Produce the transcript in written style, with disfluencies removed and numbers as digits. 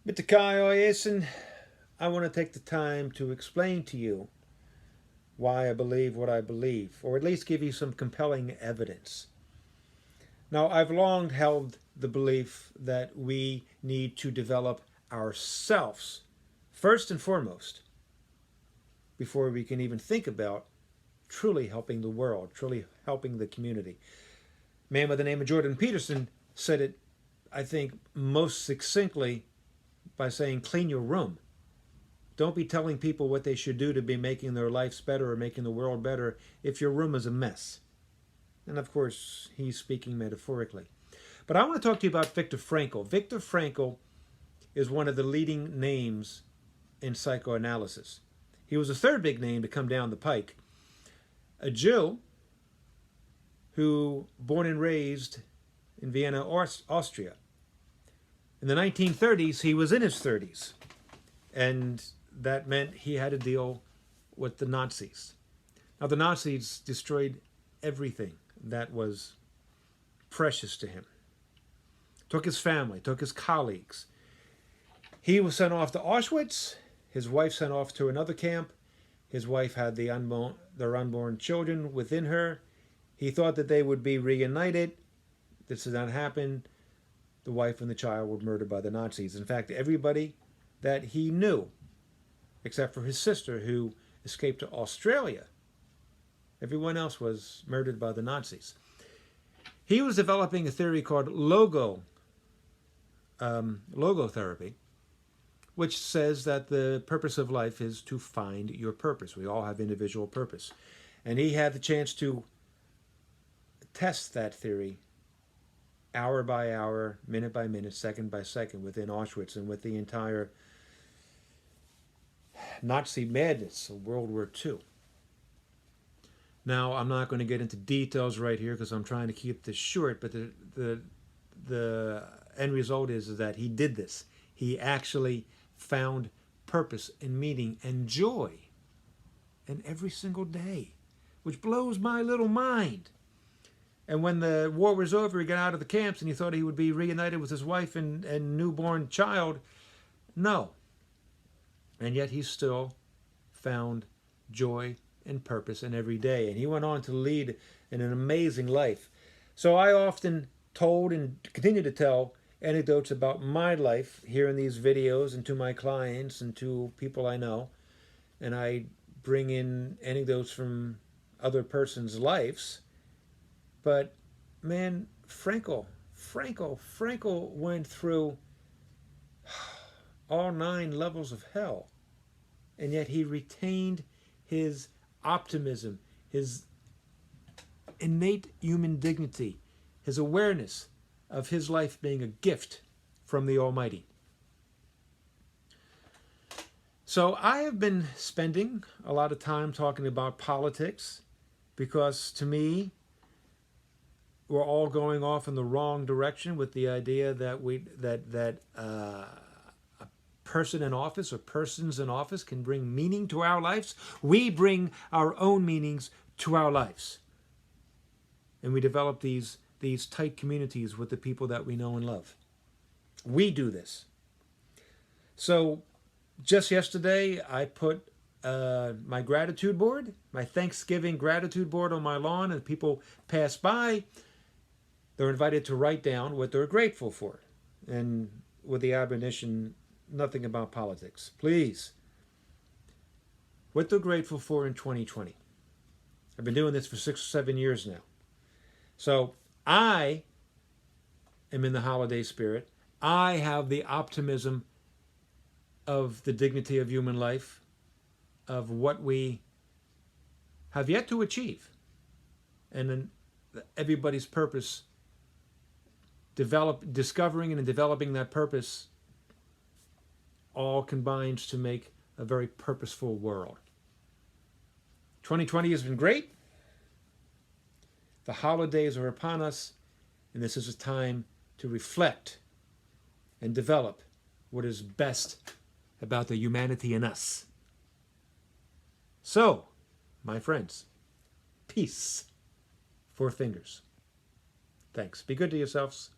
Mr. Kai Oyesen, I want to take the time to explain to you why I believe what I believe, or at least give you some compelling evidence. Now, I've long held the belief that we need to develop ourselves first and foremost before we can even think about truly helping the world, truly helping the community. A man by the name of Jordan Peterson said it, I think, most succinctly by saying, clean your room. Don't be telling people what they should do to be making their lives better or making the world better if your room is a mess. And of course, he's speaking metaphorically. But I want to talk to you about Viktor Frankl. Viktor Frankl is one of the leading names in psychoanalysis. He was the third big name to come down the pike. A Jew who, born and raised in Vienna, Austria. In the 1930s, he was in his 30s. And that meant he had to deal with the Nazis. Now, the Nazis destroyed everything that was precious to him. Took his family, took his colleagues. He was sent off to Auschwitz. His wife sent off to another camp. His wife had their unborn children within her. He thought that they would be reunited. This did not happen. The wife and the child were murdered by the Nazis. In fact, everybody that he knew, except for his sister who escaped to Australia, everyone else was murdered by the Nazis. He was developing a theory called logotherapy, which says that the purpose of life is to find your purpose. We all have individual purpose. And he had the chance to test that theory hour by hour, minute by minute, second by second within Auschwitz and with the entire Nazi madness of World War II. Now, I'm not going to get into details right here because I'm trying to keep this short, but the end result is that he did this. He actually found purpose and meaning and joy in every single day, which blows my little mind. And when the war was over, he got out of the camps and he thought he would be reunited with his wife and newborn child. No. And yet he still found joy and purpose in every day. And he went on to lead an amazing life. So I often told and continue to tell anecdotes about my life here in these videos and to my clients and to people I know. And I bring in anecdotes from other persons' lives. But man, Frankl went through all 9 levels of hell. And yet he retained his optimism, his innate human dignity, his awareness of his life being a gift from the Almighty. So I have been spending a lot of time talking about politics because to me, we're all going off in the wrong direction with the idea that a person in office or persons in office can bring meaning to our lives. We bring our own meanings to our lives. And we develop these tight communities with the people that we know and love. We do this. So just yesterday, I put my gratitude board, my Thanksgiving gratitude board on my lawn, and people pass by. They're invited to write down what they're grateful for. And with the admonition, nothing about politics. Please. What they're grateful for in 2020. I've been doing this for 6 or 7 years now. So I am in the holiday spirit. I have the optimism of the dignity of human life, of what we have yet to achieve. And then everybody's purpose, discovering and developing that purpose all combines to make a very purposeful world. 2020 has been great. The holidays are upon us, and this is a time to reflect and develop what is best about the humanity in us. So, my friends, peace. 4 fingers. Thanks. Be good to yourselves.